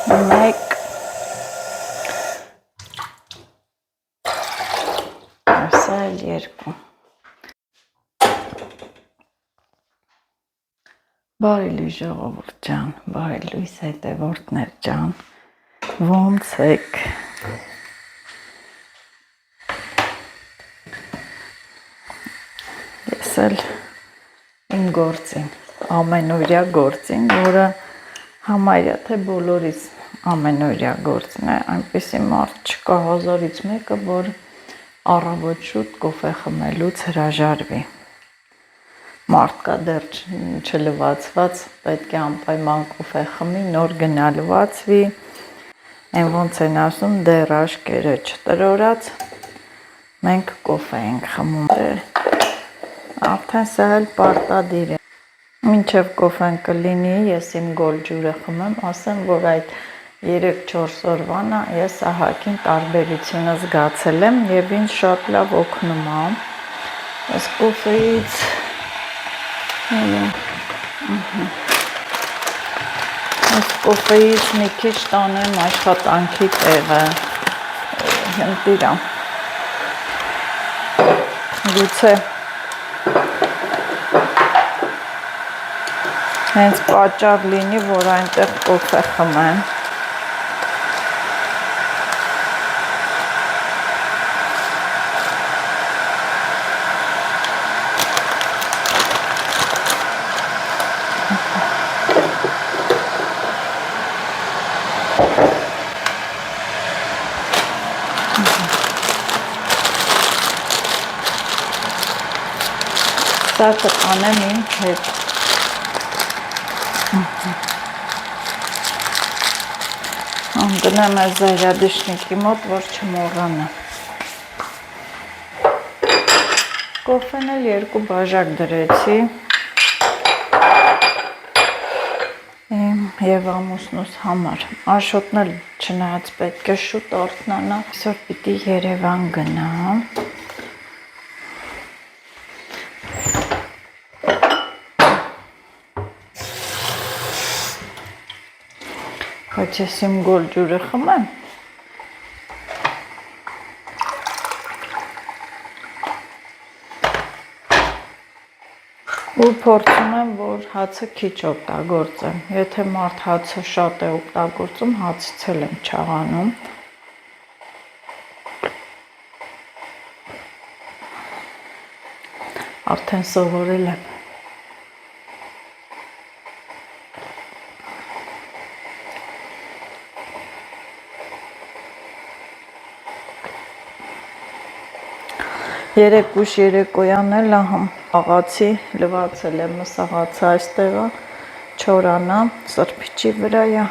1 Սա էլ 2 Բարի լույս ժողովուրդ ջան, բարի լույս հետևորդներ ջան, ոնց եք։ Ես էլ իմ գործին, ամենօրյա գործին, որը համարյա թե բոլորիս ամենօրյա գործն է, այնպիսի մարդ չկա 1000-ից մեկը, որ առավոտ շուտ կոֆե խմելուց հրաժարվի։ Մարդ կա դեռ չլվացված, պետք է անպայման կոֆե խմի, նոր գնա լվացվի, այն ոնց են ասում, դեռ աշկերը չտրորած, մենք կոֆե ենք խմում։ Արդեն սա էլ պարտադիր է։ Մինչև կոֆեն կլինի, ես իմ գոլ ջուրը խմեմ, ասեմ, որ այդ 3-4 օրվանա ես ահագին տարբերությունը զգացել եմ և ինձ շատ լավ օգնում է։ Ես կոֆեից մի քիչ տանեմ աշխատանքի տեղը, հենտիրա, գուցե հենց պատճառ լինի, որ այնտեղ կոֆե խմեմ։ Սա կտանեմ իմ հետ։ Գնեմ այս զայրադիշնիկի մոտ, որ չմոռանա։ Կոֆեն էլ 2 բաժակ դրեցի։ Իմ և ամուսնուս համար։ Աշոտն էլ չնայած պետք է շուտ արթնանա, այսօր պիտի Երևան գնամ։ Բայց ես իմ գոլ ջուրը խմեմ։ Ու փորձում եմ, որ հացը քիչ օգտագործեմ։ Եթե մարդ հացը շատ է օգտագործում, հացից էլ եմ չաղանում։ Արդեն սովորել եմ։ Երեկ ուշ երեկոյան էլ աղացի լվացել եմ մսաղացը այստեղը, չորանա, սրբիչի վրայա,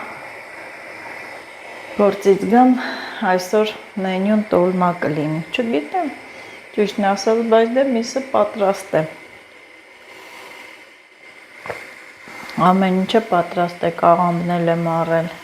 գործից գամ, այսօր մենյուն տոլմա կլինի, չգիտեմ, ճիշտն ասած, բայց դե միսը պատրաստ է, ամեն ինչը պատրաստ է, կաղամբն էլ եմ առել,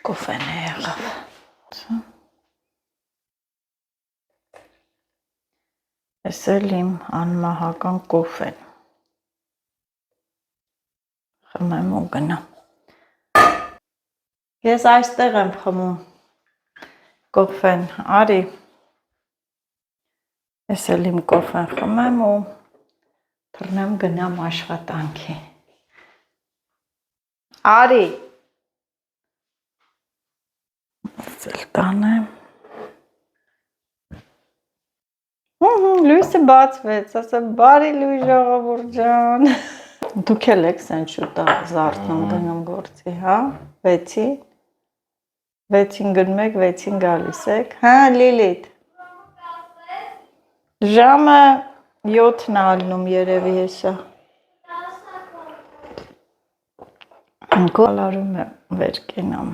կոֆեն է եղավ, ես էլ իմ անմահական կոֆեն, խմեմ ու գնամ, ես այստեղ եմ խմում կոֆեն, արի, ես էլ իմ կոֆեն խմեմ ու թռնեմ գնամ աշխատանքի, արի, Ծել տանեմ, լույսը բացվեց, ասեմ բարի լույս ժողովուրդ ջան, դուք էլ եք սեն շուտ զարթնում գնում գործի, հա, 6-ին գնում եք, 6-ին գալիս եք, հա Լիլիթ, ժամը 7-ն ալնում երևի հեսա, կոլարում է վեր կենամ,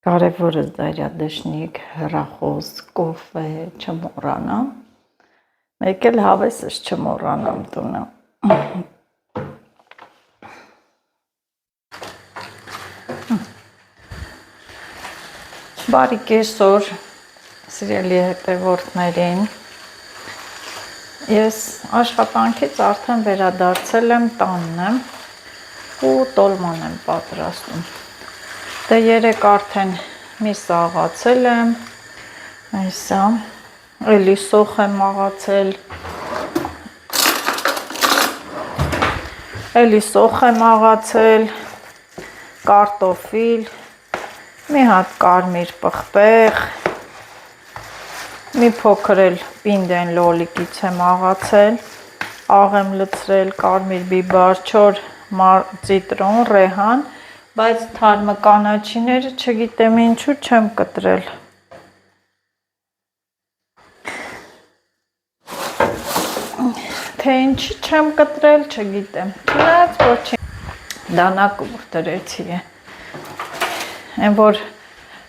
կարևորը զայրադշնիկ, հեռախոս, կոֆե, չմոռանամ, մեկ էլ հավեսս չմոռանամ տունը, Բարի կեսօր, սիրելի հետևորդներին։ Ես աշխատանքից արդեն վերադարձել եմ, տանն եմ ու տոլման եմ պատրաստում։ Դե երեկ արդեն մի աղացել եմ, այսա, էլի սոխ եմ աղացել, կարտոֆիլ, մի հատ կարմիր պղպեղ, մի փոքր էլ պինդեն լոլիկից եմ աղացել, աղ եմ լցրել, կարմիր բիբար, չոր ծիտրոն, ռեհան, բայց թարմը կանաչիները չգիտեմ ինչու չեմ կտրել։ Թե ինչի չեմ կտրել, չգիտեմ, չնայած ոչինչ, դանակով դրեցի է, են որ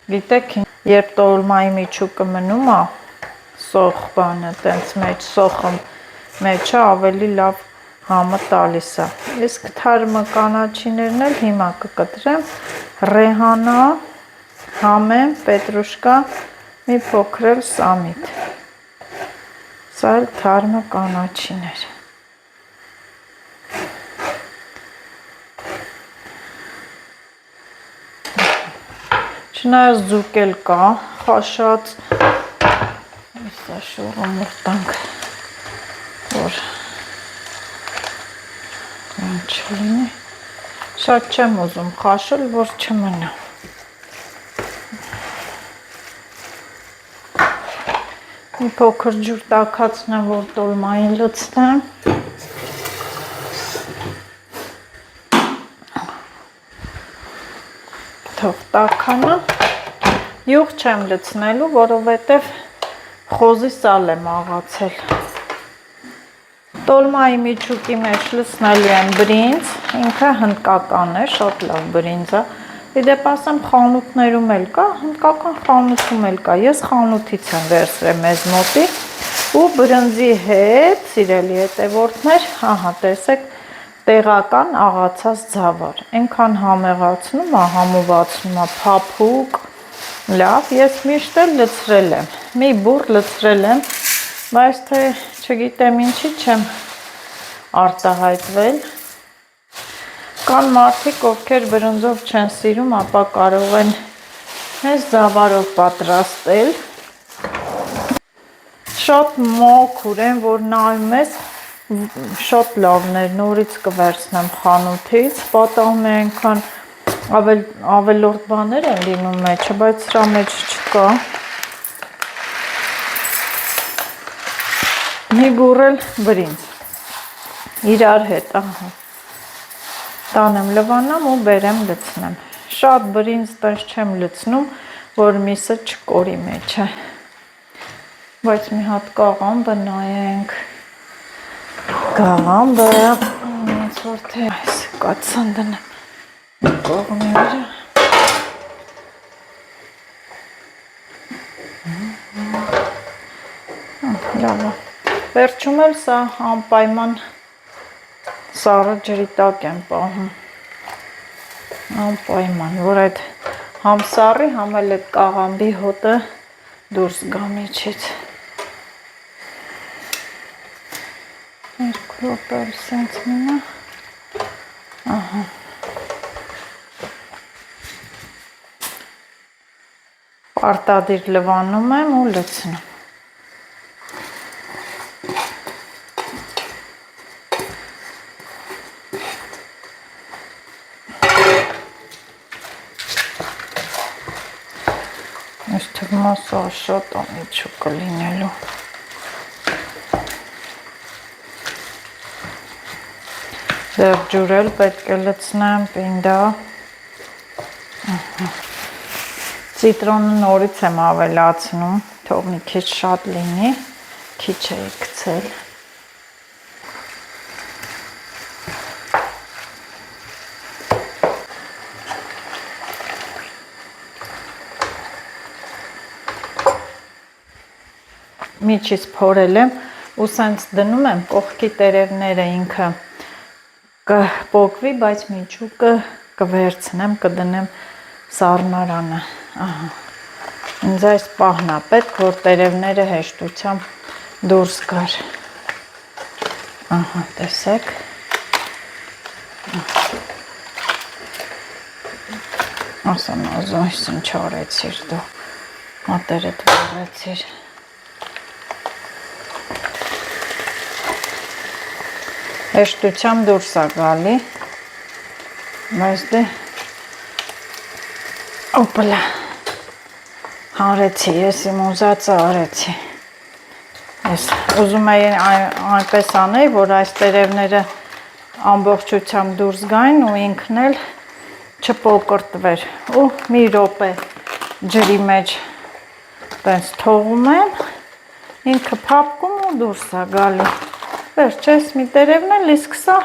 գիտեք, երբ տոլմայի միջուկը մնում է, սոխ բանը, տենց մեջ սոխը մեջը ավելի լավ համը տալիս է, իսկ թարմը կանաչիներն էլ հիմա կկտրեմ, ռեհանա, համեմ, պետրուշկա, մի փոքր էլ սամիտ, սա էլ թարմը կանաչիներ։ Չնայած ձուկ էլ կա, խաշած, այսա շուռում ուղտանք, որ ինչ լինի, շատ չեմ ուզում խաշել, որ չմնա։ Մի փոքր ջուր տաքացնեմ, որ տոլմային լցնեմ։ Թող տաքանա, յուղ չեմ լցնելու, որովհետև խոզի սալ եմ աղացել։ Տոլմայի միջուկի մեջ լցնելու եմ բրինձ, ինքը հնդկական է, շատ լավ բրինձ է։ Իդեպ ասեմ խանութներում էլ կա, հնդկական խանութում էլ կա, ես խանութից եմ վերցրել մեզ մոտի ու բրինձի հետ, սիրելի հետևորդներ, ահա տեսեք, տեղական աղացած ձավար, այնքան համեղացնում է, համովացնում է, փափուկ, լավ, ես միշտ էլ լցրել եմ, մի բուռ լցրել եմ, բայց թե չգիտեմ ինչի չեմ արտահայտվել, կան մարդիկ, ովքեր բրինձով չեն սիրում, ապա կարող են հենց ձավարով պատրաստել, շատ մաքուր են, որ նայում ես, շատ լավն էր, նորից կվերցնեմ խանութից, պատահում է այնքան ավելորդ բաներ են լինում մեջը, բայց սրա մեջ չկա։ Մի բուռ էլ բրինձ, իրար հետ, ահա, տանեմ լվանամ ու բերեմ լցնեմ, շատ բրինձ տես չեմ լցնում, որ միսը չկորի մեջը, բայց մի հատ կաղամբը նայենք, Կաղամբը, ինձ որ թե այս կացան դնեմ կողմի վրա, լավ է, վերջում էլ սա անպայման սառը ջրի տակ եմ պահում, անպայման, որ այդ համ սառի, համ էլ այդ կաղամբի հոտը դուրս գա միջից։ Րոպել սենց մինա, ահա, պարտադիր լվանում եմ ու լցնում։ Ես թվում է սա շատ ամիջուկ կլինելու։ Դեռ ջուր էլ պետք է լցնեմ, պինդա, ծիտրոնը նորից եմ ավելացնում, թող մի քիչ շատ լինի, քիչ է գցել։ Միջից փորել եմ ու սենց դնում եմ կողքի տերևները ինքը կպոկվի, բայց միջուկը կվերցնեմ, կդնեմ սառնարանը, ահա, Ինձ այս պահն է պետք, որ տերևները հեշտությամբ դուրս գար։ Ահա, տեսեք։ Ասան ազո, այս ինչ արեցիր դու, մատերդ վառեցիր։ Հեշտությամբ դուրս է գալի, բայց դե, օպլա, արեցի, ես իմ ուզածը արեցի։ Ես ուզում էի այնպես անել, որ այս տերևները ամբողջությամբ դուրս գային ու ինքն էլ չպոկրտվեր ու մի րոպե ջրի մեջ տենց թողում եմ, ինքը փափկում ու դուրս է գալի։ Վերջ ես մի տերևն էլ, իսկ սա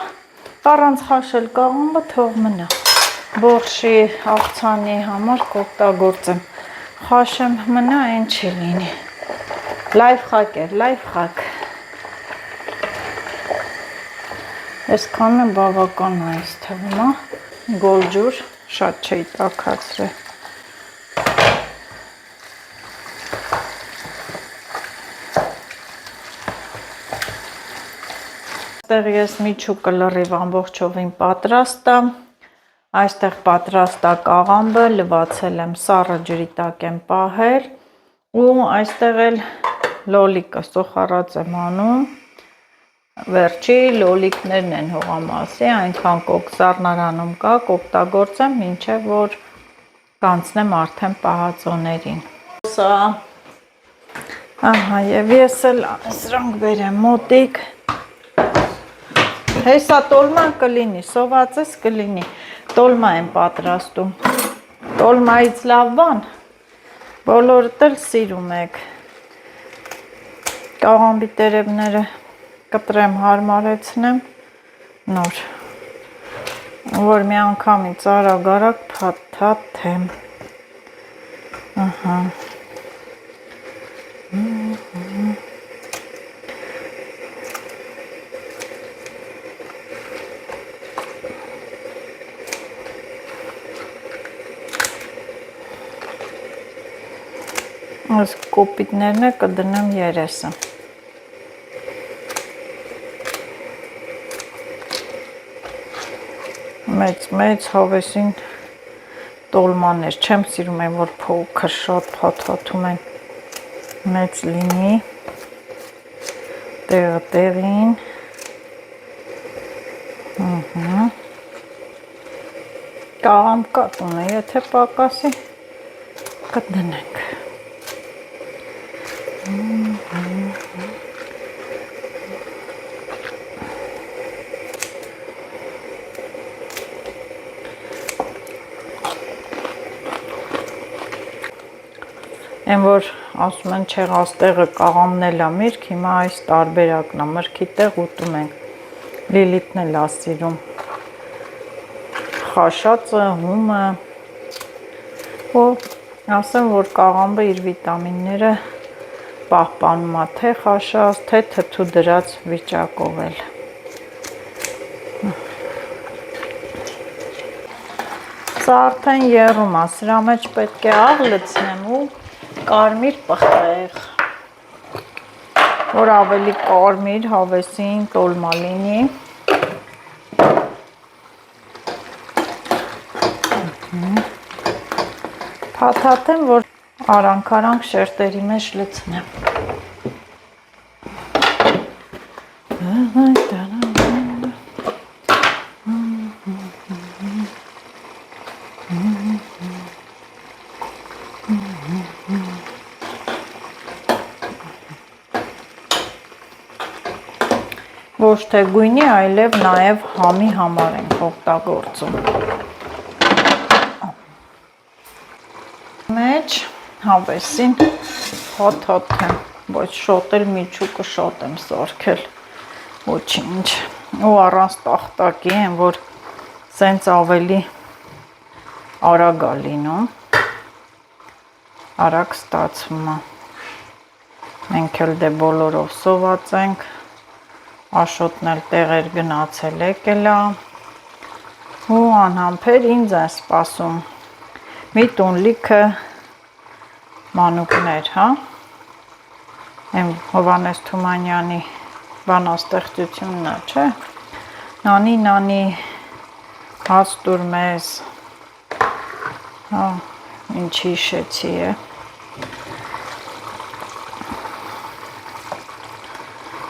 առանց խաշել կաղամբը թող մնա։ Բողշի աղցանի համար կօգտագործեմ։ Խաշեմ մնա, այն չի լինի։ Լայվ խակ էր, լայվ խակ։ Այսքանը բավական է այս թվում է, գոլ ջուր, շատ չէի տաքացրել։ Այստեղ ես միջուկը լրիվ ամբողջովին պատրաստ է, այստեղ պատրաստ է կաղամբը, լվացել եմ սառը ջրի տակ եմ պահել ու այստեղ էլ լոլիկը սոխառած եմ անում, վերջի լոլիկներն են հողամասի, այնքան սառնարանում կա, կօգտագործեմ, մինչև որ կանցնեմ արդեն պահածոներին։ Ահա, և ես էլ սրանք բերեմ մոտիկ, հեսա տոլման կլինի, սովածես կլինի, տոլմա եմ պատրաստում, տոլմայից լավ բան, բոլորդ էլ սիրում եք, կաղամբի տերևները կտրեմ, հարմարեցնեմ, նոր, որ մի անգամից արագ փաթաթեմ, ահա, այս կոպիտներն է կդնեմ երեսը։ Մեծ հավեսին տոլմաներ, չեմ սիրում եմ, որ փոքր շատ փաթաթում են, մեծ լինի, տեղը տեղին, կաղամբ կատուն է, եթե պակասի, կդնենք։ Են որ ասում են չեղաստեղը կաղամն էլ է միրգ, հիմա այս տարբերակն է, մրգի տեղ ուտում ենք, Լիլիթն էլ է սիրում, խաշածը, հումը, ու ասեմ, որ կաղամբը իր վիտամինները պահպանում է, թե խաշած, թե թթու դրած վիճակով էլ։ Սա արդեն եռում է, սրա մեջ պետք է աղ լցնեմ ու կարմիր պղպեղ, որ ավելի կարմիր հավեսին տոլմա լինի։ Փաթաթեմ, որ արանք շերտերի մեջ լցնեմ։ Ոչ թե գույնի, այլև նաև համի համար ենք օգտագործում։ Մեջ հավեսին փաթաթեմ, բայց շատ էլ միջուկը շատ եմ սարքել, ոչինչ, ու առանց տախտակի եմ, որ սենց ավելի արագ է լինում, արագ ստացվում է, մենք էլ դե բոլորով սոված ենք, Աշոտն էլ տեղեր գնացել եկել է, ու անհամբեր ինձ է սպասում մի տուն լիքը մանուկներ, հա, եմ Հովանես Թումանյանի բանաստեղծությունն է, չէ, նանի հաց տուր մեզ, հա, ինչ հիշեցի է,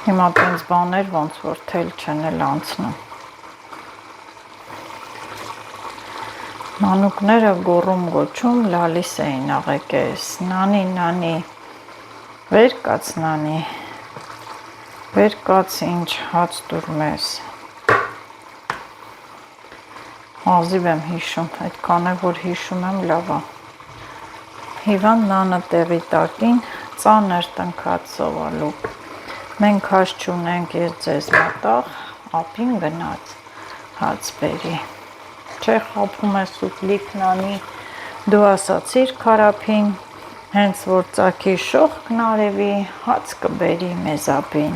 հիմա տենց բաներ ոնց որ թել չեն էլ անցնում, մանուկները գոռում գոչում լալիս էին աղեկես, նանի, վեր կաց նանի, վեր կաց ինչ հաց տուր մեզ, հազիվ եմ հիշում, այդքան է որ հիշում եմ լավա, հիվանդ նանը տեղի տակին, ծանր տնքած սովալու, մենք հաց չունենք ես ձեզ մատաղ, ապին գնաց հաց բերի, չէ խապում է սուպլիկ նանի, դու ասացիր քարափին, հենց որ ծագի շողքն արևի, հաց կբերի մեզ ապին,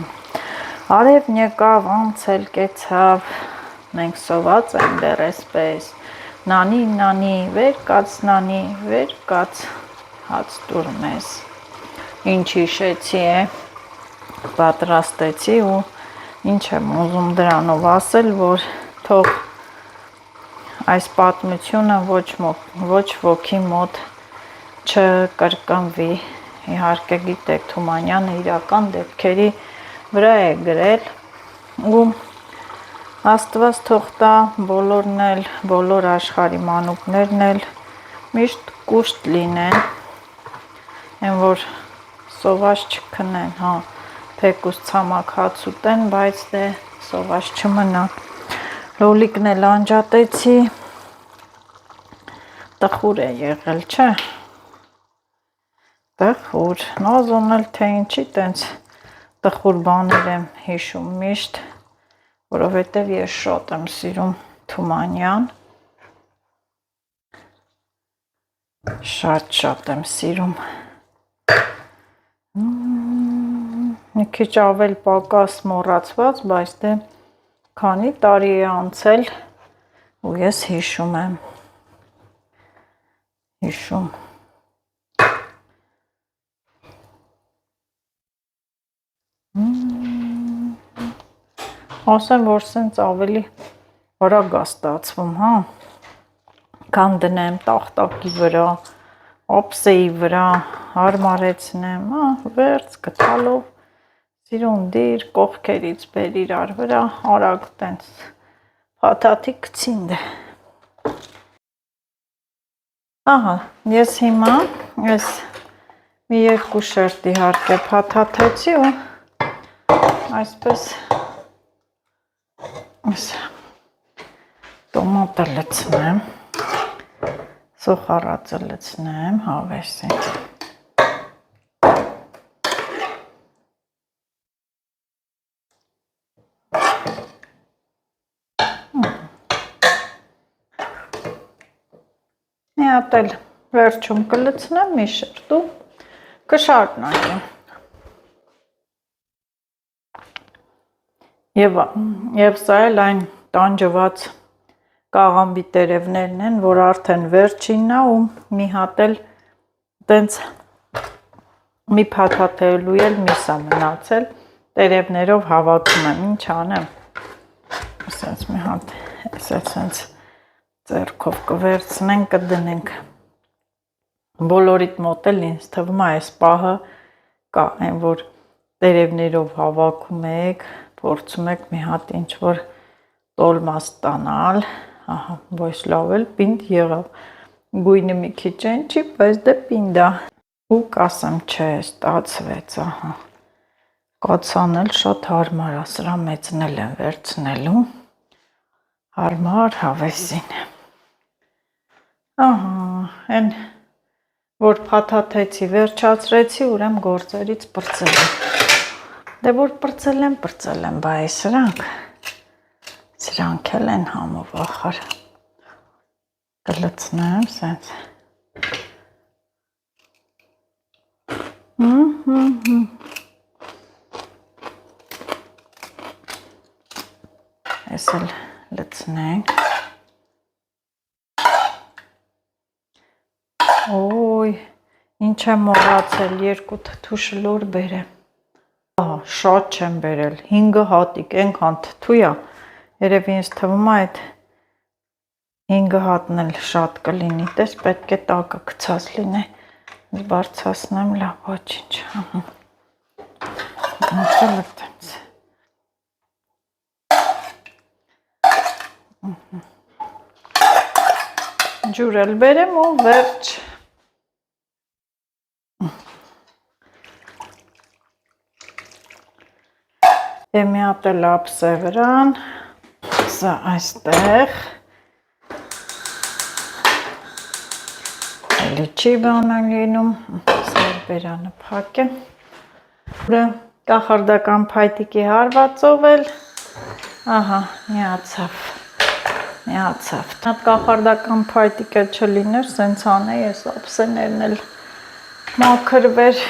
արևն եկավ անցել կեցավ, մենք սոված ենք դեռ էսպես, նանի, վեր կաց նանի, վեր կաց հաց տուր մեզ, ինչ հիշեցի է, պատրաստեցի ու ինչ եմ ուզում դրանով ասել, որ թող այս պատմությունը ոչ ոքի մոտ չկրկնվի, իհարկե գիտեք Թումանյանը իրական դեպքերի վրա է գրել ու Աստված թող տա բոլորն էլ, բոլոր աշխարհի մանուկներն էլ միշտ կուշտ լինեն, այն որ սոված չքնեն, հա, թեկուզ ցամաք հաց ուտեն, բայց դե սոված չմնան, լոլիկն էլ անջատեցի, տխուր է եղել, չէ, տխուր, նազոն էլ թե ինչի տենց տխուր բաներ եմ հիշում միշտ, որովհետև ես շատ եմ սիրում Թումանյան, շատ եմ սիրում, մի քիչ ավել պակաս մոռացված, բայց դե քանի տարի է անցել ու ես հիշում եմ, ասեմ, որ սենց ավելի արագ է ստացվում, հա, կան դնեմ տախտակի վրա, ապսեի վրա, հարմարեցնեմ, հա, վերց գտալով, սիրունդիր, կողքերից բեր իրար վրա, արագ տենց փաթաթի կցինդ է, ահա, ես հիմա ես մի երկու շերտ իհարկե փաթաթեցի ու այսպես տոմատը լցնեմ, սոխարածը լցնեմ, հավեսին, մի հատ էլ վերջում կլցնեմ մի շերտ ու կշարունակեմ, և սա էլ այն տանջված կաղամբի տերևներն են, որ արդեն վերջինն է ու մի հատ էլ տենց մի փաթաթելու էլ միս է մնացել, տերևներով հավաքում եմ, ինչ անեմ, ասենց մի հատ, ասենց ձեռքով կվերցնենք, կդնենք, բոլորիդ մոտ էլ ինձ թվում է այս պահը կա, այն որ տերևներով հավաքում եք, փորձում եք մի հատ ինչ որ տոլմա ստանալ, ահա, ոչ լավ էլ պինդ եղավ, գույնը մի քիչ են չի, բայց դե պինդ է, ու կասեմ չէ, ստացվեց, ահա, կացան էլ շատ հարմար է, սրա մեծն էլ եմ վերցնելու, հարմար հավեսին, ահա, են որ փաթաթեցի, վերջացրեցի, ուրեմ գործերից պրծել եմ, դե որ պրծել եմ, բայ սրանք էլ են համով ախար, կլցնեմ սենց, ես էլ լցնենք, օй, ինչ չեմ մոռացել, 2 թթու շլոր բերեմ։ Ահա, շատ չեմ բերել, 5 հատիկ, այնքան թթու է, երևի ինձ թվում է այդ 5 հատն էլ շատ կլինի, տես պետք է տակը գցած լինի, բարձրացնեմ, լավ, ոչինչ, ահա, ինձ լգտենց։ Ջուր էլ բերեմ ու վերջ։ Մի հատ էլ ափսե վրան, սա այստեղ, էլի չի բանան լինում, սա բերանը փակ է, կախարդական փայտիկի հարվածով էլ, ահա, միացավ, հատ կախարդական փայտիկը չլիներ, սենց անեի, ես ափսեներն էլ մաքրվեր,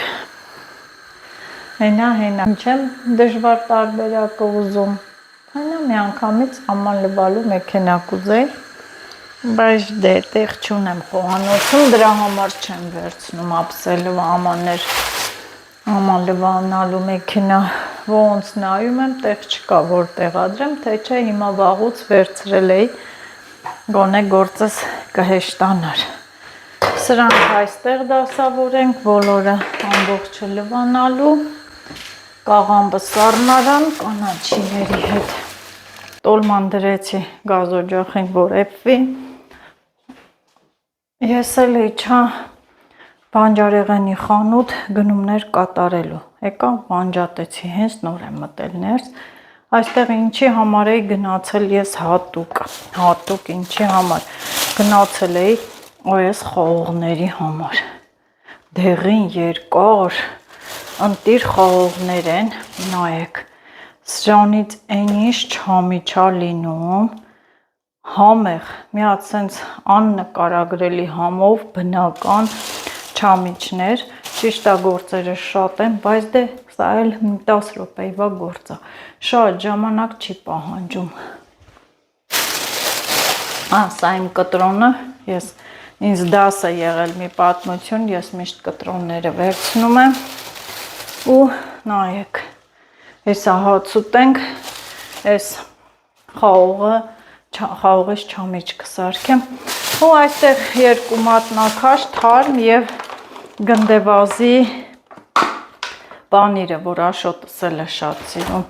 Հենա, չեմ դժվար տարբերակը ուզում, հենա մի անգամից աման լվալու մեքենա կուզեի, բայց դե տեղ չունեմ խոհանոցում, դրա համար չեմ վերցնում ափսելու ամաններ, աման լվանալու մեքենա, ոնց նայում եմ, տեղ չկա, որ տեղադրեմ, թե չէ հիմա վաղուց վերցրել էի, գոնե գործս կհեշտանար։ Սրանք այստեղ դասավորենք, բոլորը ամբողջը լվանալու, կաղամբը սառնարան կանաչիների հետ, տոլման դրեցի գազօջախին, որ էպվի, ես էլ իջա բանջարեղենի խանութ գնումներ կատարելու, եկա բանջատեցի, հենց նոր եմ մտել ներս, այստեղ ինչի համար էի գնացել ես հատուկ ինչի համար, գնացել էի այս խաղողների համար, դեղին երկար, ընտիր խաղողներ են, նայեք, սրանից այն ինչ չամիչա լինում, համեղ, մի հատ սենց աննկարագրելի համով բնական չամիչներ, ճիշտ է գործերը շատ են, բայց դե սա էլ 10 րոպեվա գործ է, շատ ժամանակ չի պահանջում։ Սա իմ կտրոնը, ինձ դաս է եղել մի պատմություն, ես միշտ կտրոնները վերցնում եմ ու նայեք, հեսա հաց ուտենք, ես խաղողից չամիչ կսարքեմ ու այստեղ 2 մատնաքաշ թարմ և գնդեվազի պանիրը, որ Աշոտս էլ է շատ սիրում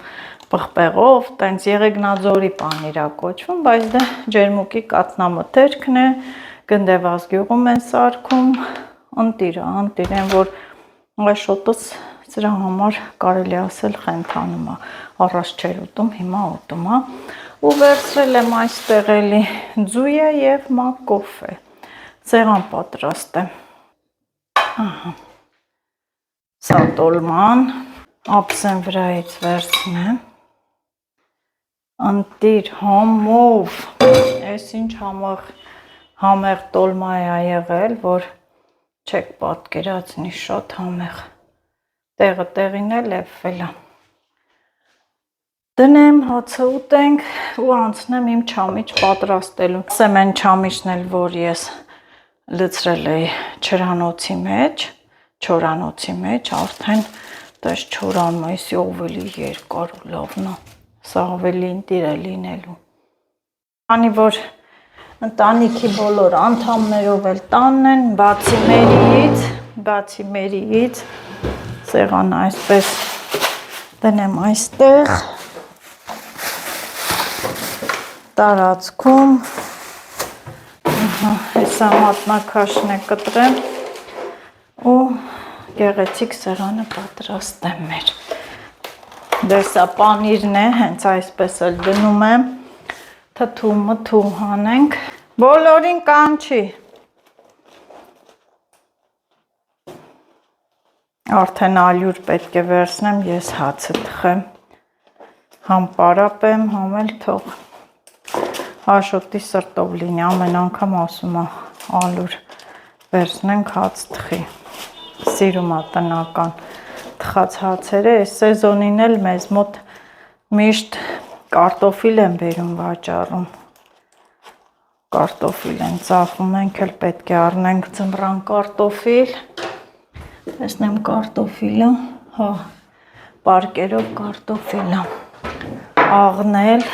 պղպեղով, տենց Եղեգնաձորի պանիր է կոչվում, բայց դա ջերմուկի կաթնամթերքն է, գնդեվազ գյուղում են սարքում, ընտիր են, որ Աշոտս սրա համար կարելի ասել խենթանում է, առաջ չեր ուտում, հիմա ուտում է, ու վերցրել եմ այստեղ էլի ձույը և մակ կոֆե, սեղան պատրաստեմ, սա տոլման, ափսեն վրայից վերցնեմ, ընտիր համով, ես ինչ համեղ տոլմա է եղել, որ չեք պատկերացնի, շատ համեղ, տեղը տեղին էլ էվվել է, դնեմ, հացը ուտենք ու անցնեմ իմ չամիչ պատրաստելու, ասեմ են չամիչն էլ, որ ես լցրել էի չորանոցի մեջ, արդեն տես չորանում է, եսի ովելի երկար ու լավն է, սա ավելի ընտիր է լինելու, անի որ ընտանիքի բոլոր անդամներով էլ տանն են, բացի մերիից, սեղանը այսպես դնեմ այստեղ, տարածքում, հեսա մատնաքաշն է կտրեմ ու գեղեցիկ սեղանը պատրաստեմ մեր, դեսա պանիրն է, հենց այսպես էլ դնում եմ, թթու հանենք, բոլորին կանչի, արդեն ալյուր պետք է վերցնեմ, ես հացը թխեմ, համ պարապեմ, համ էլ թող Աշոտի սրտով լինի, ամեն անգամ ասում է ալյուր վերցնենք հաց թխի, սիրում է տնական թխած հացերը, այս սեզոնին էլ մեզ մոտ միշտ կարտոֆիլ են բերում վաճառում, կարտոֆիլ են ծախում, մենք էլ պետք է առնենք ձմռան կարտոֆիլ, Տեսնեմ կարտոֆիլը, հա, պարկերով կարտոֆիլը, աղնել,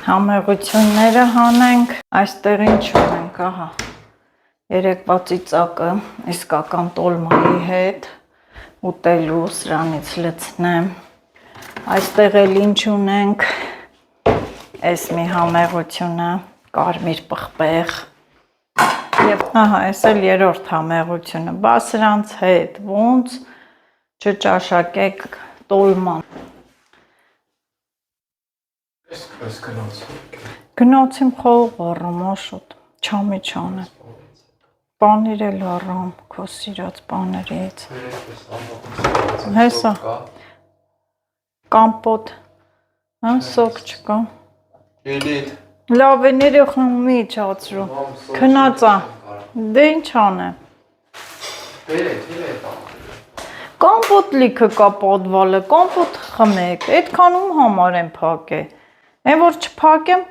համեղությունները հանենք, այստեղ ինչ ունենք, ահա, երեկվա ծիծակը իսկական տոլմայի հետ, ուտելու սրանից լցնեմ, այստեղ էլ ինչ ունենք, այս մի համեղությունը, կարմիր պղպեղ, և ահա, այս էլ երրորդ համեղությունը, բա սրանց հետ ոնց չճաշակեք տոլման։ Այս Գնացիմ խաղ առամ, աշոտ, չամի չանը, պանիր էլ առամ, քո սիրած պաներից, հեսա, կամպոտ, սոկ չկա, լավ է ներեխնում մի իջացրու, քնածա, դե ինչ անեմ, կամպոտ լիքը կա պոդվալը, կամպոտ խմեք, այդքան ում համար եմ փակ է, են որ չփակեմ,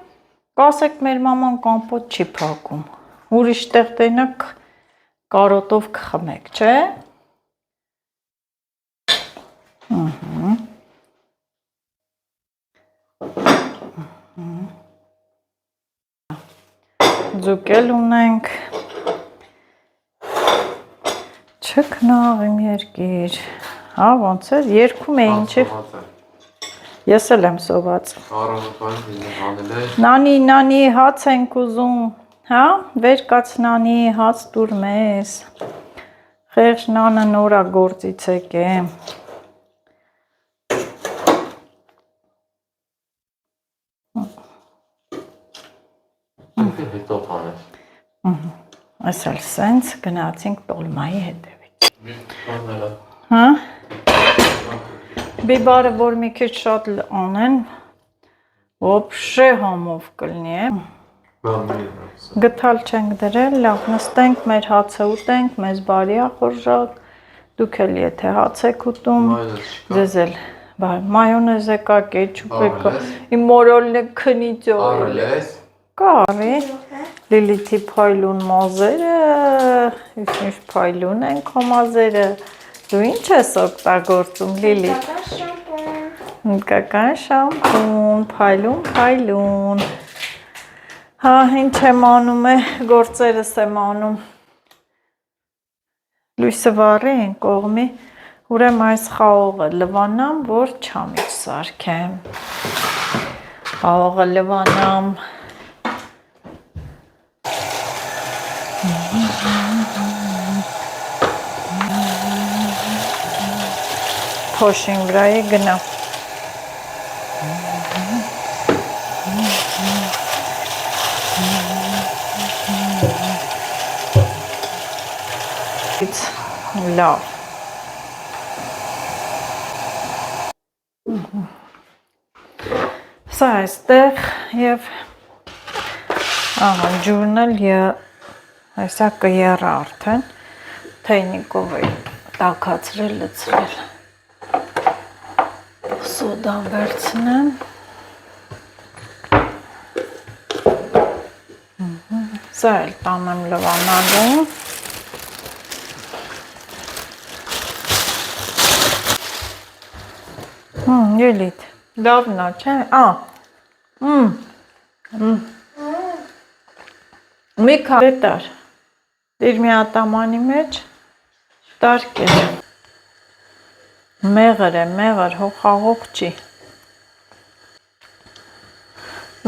կասեք մեր մաման կամպոտ չի փակում, ուրիշ տեղ տենակ կարոտով կխմեք, չէ, ձուկել ունենք, չքնաղ իմ երկիր, հա ոնց էր, երգում էին չի, ես էլ եմ սոված, նանի հաց ենք ուզում, հա, վեր կաց նանի հաց տուր մեզ, խեղճ նանը նորա գործից եկեմ, այս էլ սենց գնացինք տոլմայի հետևից, հա, բիբարը որ մի քիչ շատ անեն, ոբշե համով կլնի է, գտալ չենք դրել, լավ նստենք, մեր հացը ուտենք, մեզ բարի ախորժակ, դուք էլ եթե հաց եք ուտում, ձեզ էլ մայոնեզ է կա, կեչուպ է կա, իմ մորոլն է քնից օրել, կարի, լիլիթի փայլուն մազերը, ինչ փայլուն են քո մազերը, դու ինչ ես օգտագործում լիլիթ, կական շամպուն, փայլուն, հա, ինչ եմ անում է, գործերս եմ անում, լույսը վառի են կողմի, ուրեմ այս խաղողը լվանամ, որ չամիչ սարքեմ, խաղողը լվանամ, փոշին վրայի գնա, լավ, սա այստեղ և ջուրն էլ այսա կերա արդեն, թեյնիկով է տաքացրել, լցրել, սոդան վերցնեմ, սա էլ տանեմ լվանալու, ելիտ, լավնա, չէ, մի կատար, դիր մի ատամանի մեջ, տարկ էր, մեղր է, մեղր, հոխաղող չի,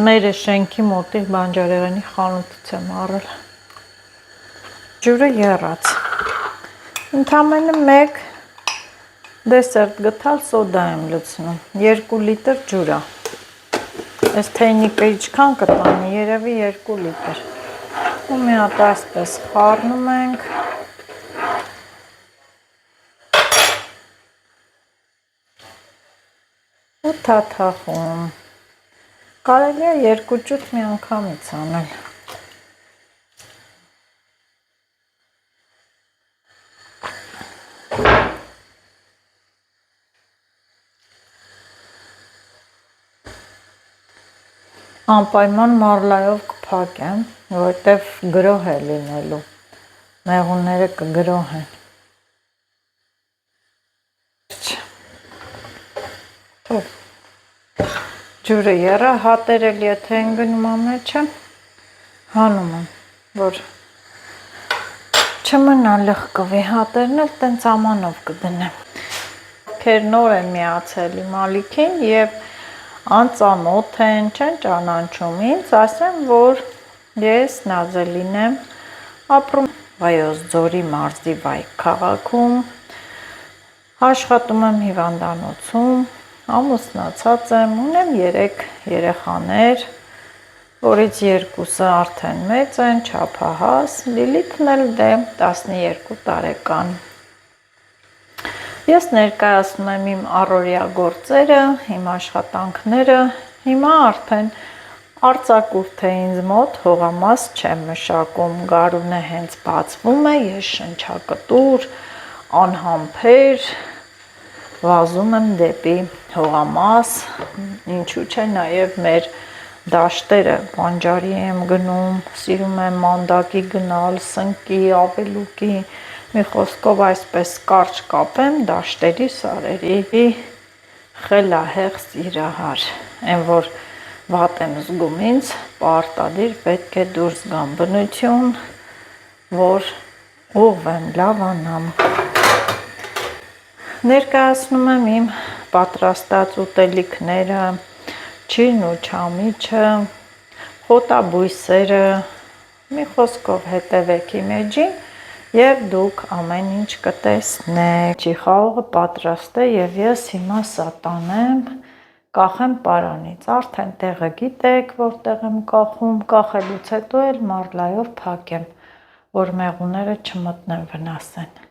մեր է շենքի մոտի բանջարեղենի խանութից եմ առել, ջուրը եռած, ընդամենը մեկ դեսերտ գտալ սոդա եմ լցնում, 2 լիտր ջուրա, այս թեյնիկը իչքան կտանի, երևի 2 լիտր, ու մի հատ այսպես խառնում ենք, ու թաթախում, կարելի է 2 ճուտ մի անգամից անել, Անպայման մարլայով կփակեմ, որովհետև գրոհ է լինելու, մեղունները կգրոհեն։ Ջուրը եռա, հատեր էլ եթե են գնում ամեջը, հանում եմ, որ չմնա լղկվի, հատերն էլ տենց ամանով կդնեմ։ Ովքեր նոր են միացել իմ ալիքին և անծանոթ են, չեն ճանաչում ինձ, ասեմ, որ ես Նազելին եմ, ապրում Վայոց ձորի մարզի Վայք քաղաքում, աշխատում եմ հիվանդանոցում, ամուսնացած եմ, ունեմ 3 երեխաներ, որից 2-ը արդեն մեծ են, չափահաս, Լիլիթն էլ 12 տարեկան։ Ես ներկայացնում եմ իմ առօրյա գործերը, իմ աշխատանքները, հիմա արդեն արձակուրդ է ինձ մոտ, հողամաս չեմ մշակում, գարունը հենց բացվում է, ես շնչակտուր, անհամբեր, վազում եմ դեպի հողամաս, ինչու չէ նաև մեր դաշտերը բանջարի եմ գնում, սիրում եմ մանդակի գնալ, սնկի, ավելուկի, մի խոսքով այսպես կարճ կապեմ դաշտերի սարերի խելահեղ սիրահար, այն որ վատ եմ զգում ինձ, պարտադիր պետք է դուրս գամ բնություն, որ ուղղվեմ, լավանամ։ Ներկայացնում եմ իմ պատրաստած ուտելիքները, չինն ու չամիչը, խոտաբույսերը, մի խոսքով հետևեք իմ էջին և դուք ամեն ինչ կտեսնեք։ Խաղողը պատրաստ է և ես հիմա սա տանեմ, կախեմ պարանից, արդեն տեղը գիտեք, որտեղ եմ կախում, կախելուց հետո էլ մարլայով փակեմ, որ մեղուները չմտնեն վնասեն։